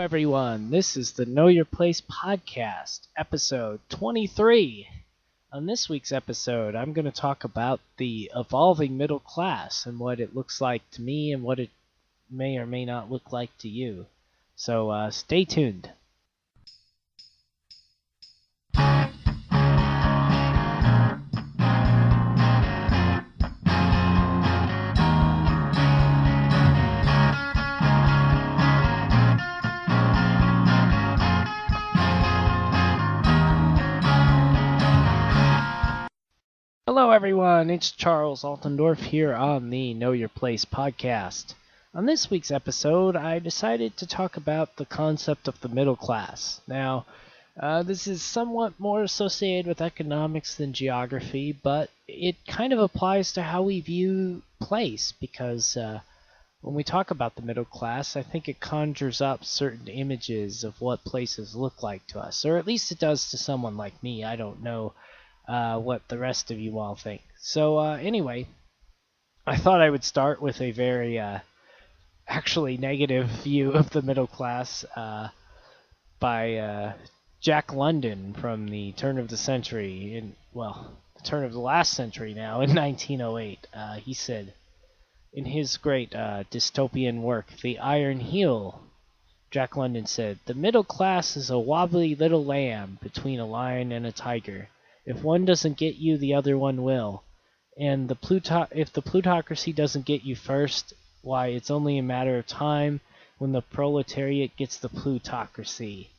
everyone. This is the Know Your Place podcast, episode 23. On this week's episode, I'm going to talk about the evolving middle class and what it looks like to me and what it may or may not look like to you. So stay tuned. Hello everyone, it's Charles Altendorf here on the Know Your Place podcast. On this week's episode, I decided to talk about the concept of the middle class. Now, this is somewhat more associated with economics than geography, but it kind of applies to how we view place, because when we talk about the middle class, I think it conjures up certain images of what places look like to us, or at least it does to someone like me. I don't know what the rest of you all think. So anyway, I thought I would start with a very actually negative view of the middle class by Jack London from the turn of the century, the turn of the last century now, in 1908. He said, in his great dystopian work, The Iron Heel, Jack London said, "The middle class is a wobbly little lamb between a lion and a tiger. If one doesn't get you, the other one will. And if the plutocracy doesn't get you first, why, it's only a matter of time when the proletariat gets the plutocracy."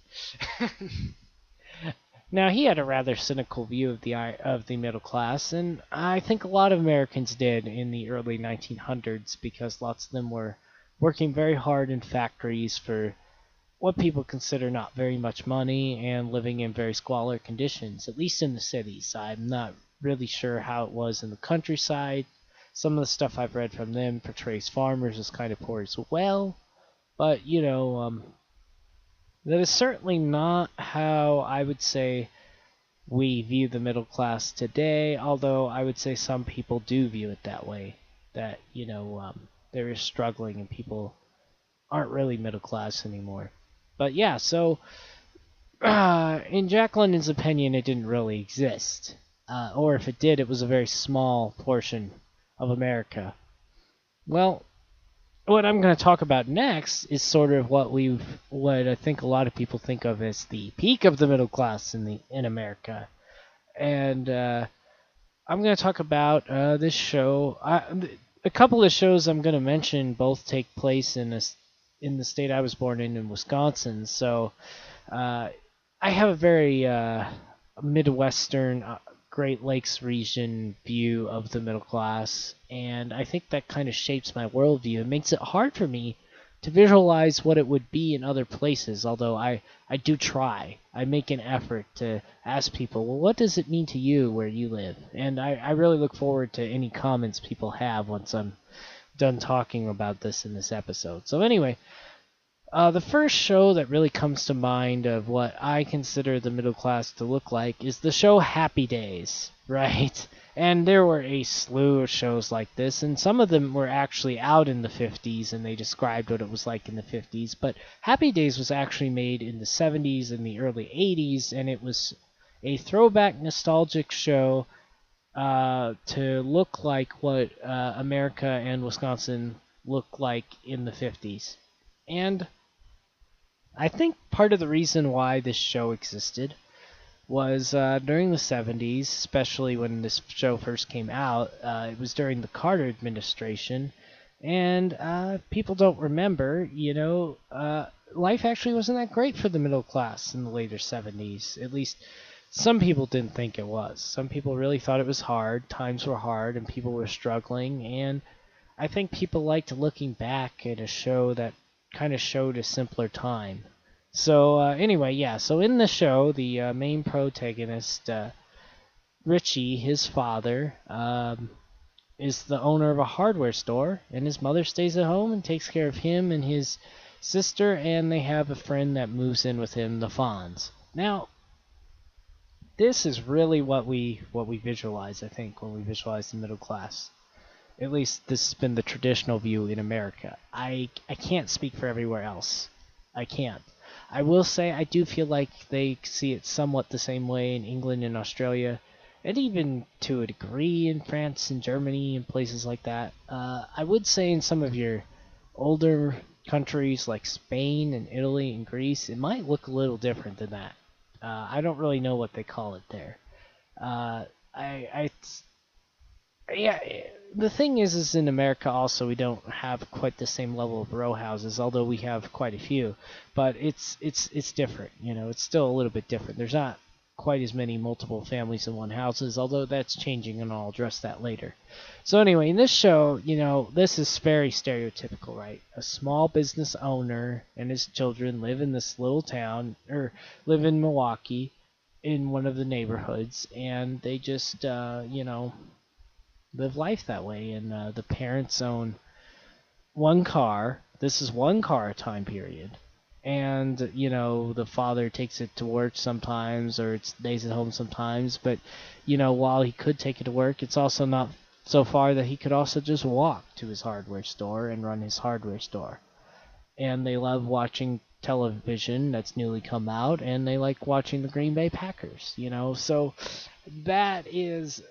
Now, he had a rather cynical view of the middle class, and I think a lot of Americans did in the early 1900s, because lots of them were working very hard in factories for what people consider not very much money and living in very squalid conditions, at least in the cities. I'm not really sure how it was in the countryside. Some of the stuff I've read from them portrays farmers as kind of poor as well, but that is certainly not how I would say we view the middle class today, although I would say some people do view it that way, that there is struggling and people aren't really middle class anymore. But yeah, so in Jack London's opinion, it didn't really exist. Or if it did, it was a very small portion of America. Well, what I'm going to talk about next is sort of what I think a lot of people think of as the peak of the middle class in America. And I'm going to talk about this show. A couple of shows I'm going to mention both take place in the state I was born in Wisconsin. So I have a very Midwestern, Great Lakes region view of the middle class, and I think that kind of shapes my worldview. It makes it hard for me to visualize what it would be in other places, although I do try. I make an effort to ask people, well, what does it mean to you where you live? And I really look forward to any comments people have once I'm done talking about this in this episode. So anyway, the first show that really comes to mind of what I consider the middle class to look like is the show Happy Days, right? And there were a slew of shows like this, and some of them were actually out in the 50s, and they described what it was like in the 50s, but Happy Days was actually made in the 70s and the early 80s, and it was a throwback nostalgic show to look like what America and Wisconsin looked like in the 50s. And I think part of the reason why this show existed was during the 70s, especially when this show first came out. It was during the Carter administration, and people don't remember, life actually wasn't that great for the middle class in the later 70s. At least some people didn't think it was. Some people really thought it was hard, times were hard, and people were struggling, and I think people liked looking back at a show that kind of showed a simpler time. So anyway, yeah, so in the show, the main protagonist, Richie, his father, is the owner of a hardware store, and his mother stays at home and takes care of him and his sister, and they have a friend that moves in with him, the Fonz. Now, this is really what we visualize, I think, when we visualize the middle class. At least this has been the traditional view in America. I can't speak for everywhere else. I can't. I will say I do feel like they see it somewhat the same way in England and Australia, and even to a degree in France and Germany and places like that. I would say in some of your older countries like Spain and Italy and Greece, it might look a little different than that. I don't really know what they call it there. Uh, I yeah, the thing is in America also we don't have quite the same level of row houses, although we have quite a few. But it's different. It's still a little bit different. There's not quite as many multiple families in one houses, although that's changing, and I'll address that later. So anyway, in this show, this is very stereotypical, right? A small business owner and his children live in this little town, or live in Milwaukee, in one of the neighborhoods, and they just, live life that way. And the parents own one car. This is one car time period. And, the father takes it to work sometimes, or it stays at home sometimes. But, while he could take it to work, it's also not so far that he could also just walk to his hardware store and run his hardware store. And they love watching television that's newly come out, and they like watching the Green Bay Packers, So that is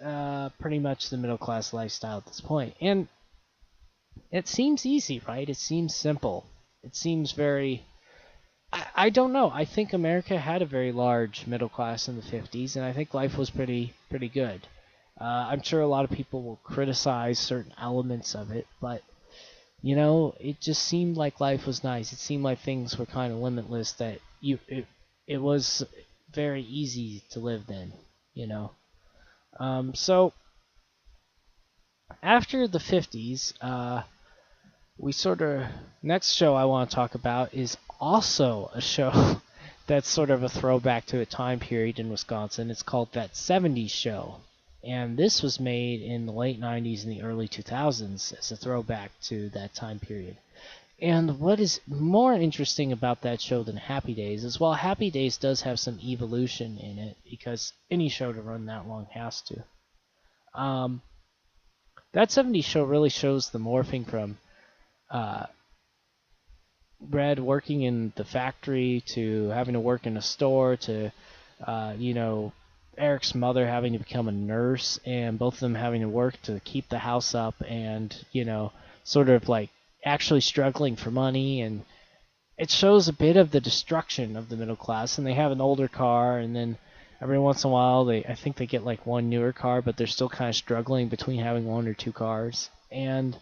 pretty much the middle class lifestyle at this point. And it seems easy, right? It seems simple. It seems very. I don't know. I think America had a very large middle class in the 50s, and I think life was pretty good. I'm sure a lot of people will criticize certain elements of it, but it just seemed like life was nice. It seemed like things were kind of limitless. That it was very easy to live then. So after the 50s, we sort of next show I want to talk about is also a show that's sort of a throwback to a time period in Wisconsin. It's called That 70s Show. And this was made in the late 90s and the early 2000s as a throwback to that time period. And what is more interesting about that show than Happy Days is, while Happy Days does have some evolution in it, because any show to run that long has to, that 70s show really shows the morphing from Brad working in the factory to having to work in a store to, Eric's mother having to become a nurse, and both of them having to work to keep the house up, and sort of like actually struggling for money. And it shows a bit of the destruction of the middle class. And they have an older car, and then every once in a while I think they get like one newer car, but they're still kind of struggling between having one or two cars. And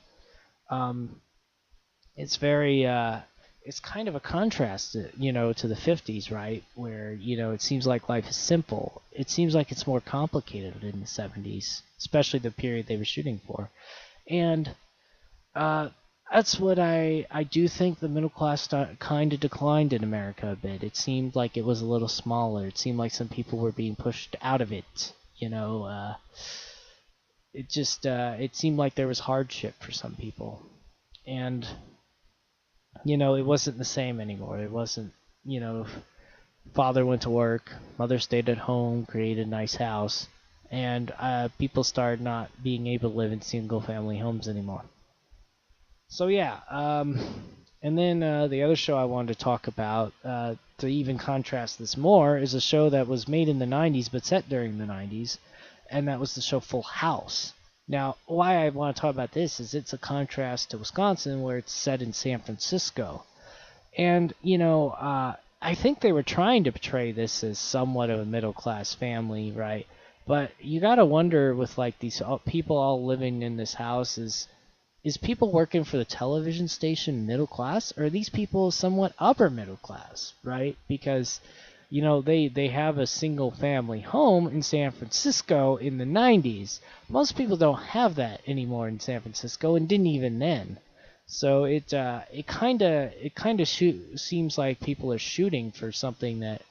it's very it's kind of a contrast to the 50s, right? Where, it seems like life is simple. It seems like it's more complicated in the 70s, especially the period they were shooting for. And that's what I do think the middle class kind of declined in America a bit. It seemed like it was a little smaller. It seemed like some people were being pushed out of it, it seemed like there was hardship for some people. And it wasn't the same anymore. It wasn't, father went to work, mother stayed at home, created a nice house, and people started not being able to live in single-family homes anymore. So yeah, and then the other show I wanted to talk about, to even contrast this more, is a show that was made in the 90s but set during the 90s, and that was the show Full House. Now, why I want to talk about this is it's a contrast to Wisconsin, where it's set in San Francisco. And, I think they were trying to portray this as somewhat of a middle-class family, right? But you got to wonder, with, like, these people all living in this house, is people working for the television station middle class, or are these people somewhat upper middle class, right? Because they have a single family home in San Francisco in the 90s. Most people don't have that anymore in San Francisco, and didn't even then. So it kind of seems like people are shooting for something that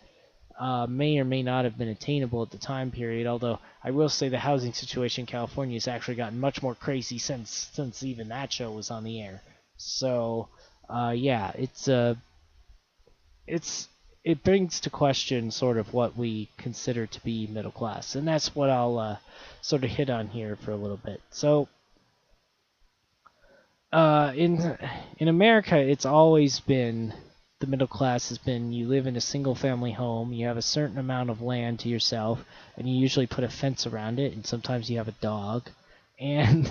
may or may not have been attainable at the time period. Although I will say the housing situation in California has actually gotten much more crazy since even that show was on the air. So yeah, it brings to question sort of what we consider to be middle class, and that's what I'll sort of hit on here for a little bit. So, in America, it's always been the middle class has been you live in a single family home, you have a certain amount of land to yourself, and you usually put a fence around it, and sometimes you have a dog. And,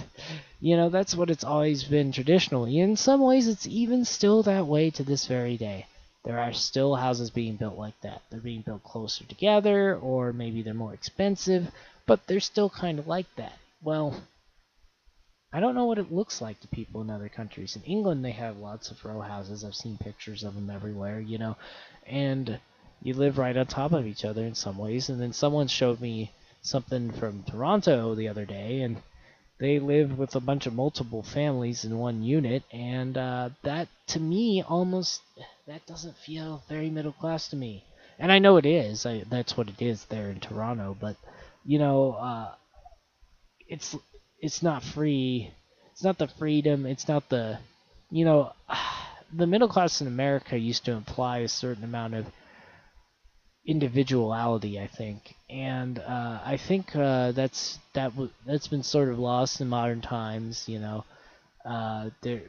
that's what it's always been traditionally. In some ways, it's even still that way to this very day. There are still houses being built like that. They're being built closer together, or maybe they're more expensive, but they're still kind of like that. Well, I don't know what it looks like to people in other countries. In England, they have lots of row houses. I've seen pictures of them everywhere, and you live right on top of each other in some ways. And then someone showed me something from Toronto the other day, and they live with a bunch of multiple families in one unit, and that, to me, that doesn't feel very middle class to me. And I know it is. That's what it is there in Toronto, but, it's not free. It's not the freedom. It's not the, the middle class in America used to imply a certain amount of individuality, I think, and I think that's been sort of lost in modern times.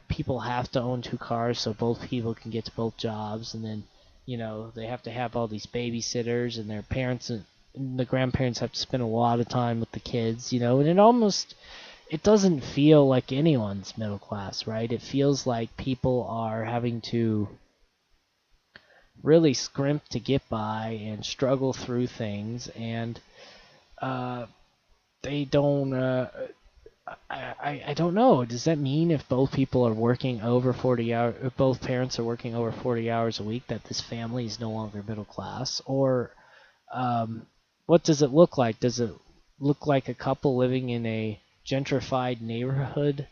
People have to own 2 cars so both people can get to both jobs, and then they have to have all these babysitters, and their parents and the grandparents have to spend a lot of time with the kids, and it doesn't feel like anyone's middle class, right? It feels like people are having to really scrimp to get by and struggle through things, and they don't. I don't know. Does that mean if both people are working over 40 hours, if both parents are working over 40 hours a week, that this family is no longer middle class? Or what does it look like? Does it look like a couple living in a gentrified neighborhood,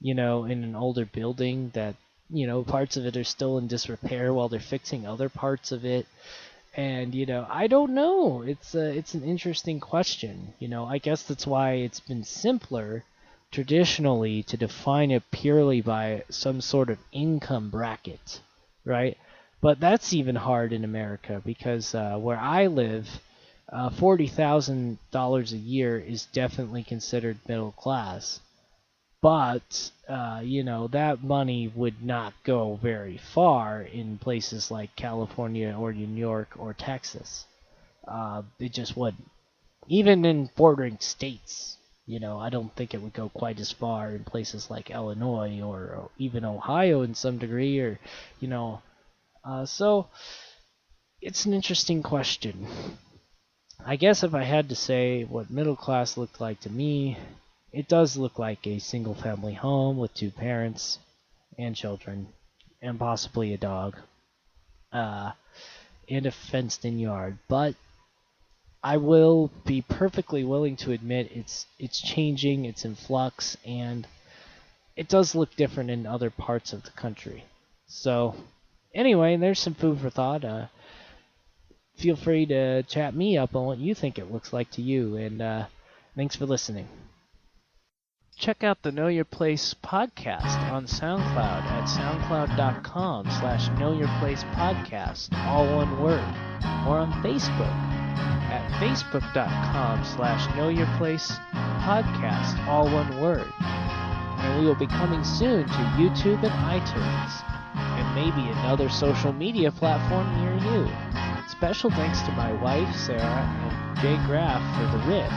in an older building that, parts of it are still in disrepair while they're fixing other parts of it? And, I don't know. It's an interesting question. I guess that's why it's been simpler traditionally to define it purely by some sort of income bracket, right? But that's even hard in America because where I live, $40,000 a year is definitely considered middle class. But, that money would not go very far in places like California or New York or Texas. It just wouldn't. Even in bordering states, I don't think it would go quite as far in places like Illinois or even Ohio in some degree, or, so it's an interesting question. I guess if I had to say what middle class looked like to me, it does look like a single-family home with 2 parents and children, and possibly a dog, and a fenced-in yard. But I will be perfectly willing to admit it's changing, it's in flux, and it does look different in other parts of the country. So, anyway, there's some food for thought. Feel free to chat me up on what you think it looks like to you, and thanks for listening. Check out the Know Your Place podcast on SoundCloud at soundcloud.com/knowyourplacepodcast, all one word, or on Facebook at facebook.com/knowyourplacepodcast, all one word. And we will be coming soon to YouTube and iTunes, and maybe another social media platform near you. Special thanks to my wife, Sarah, and Jay Graff for the riff.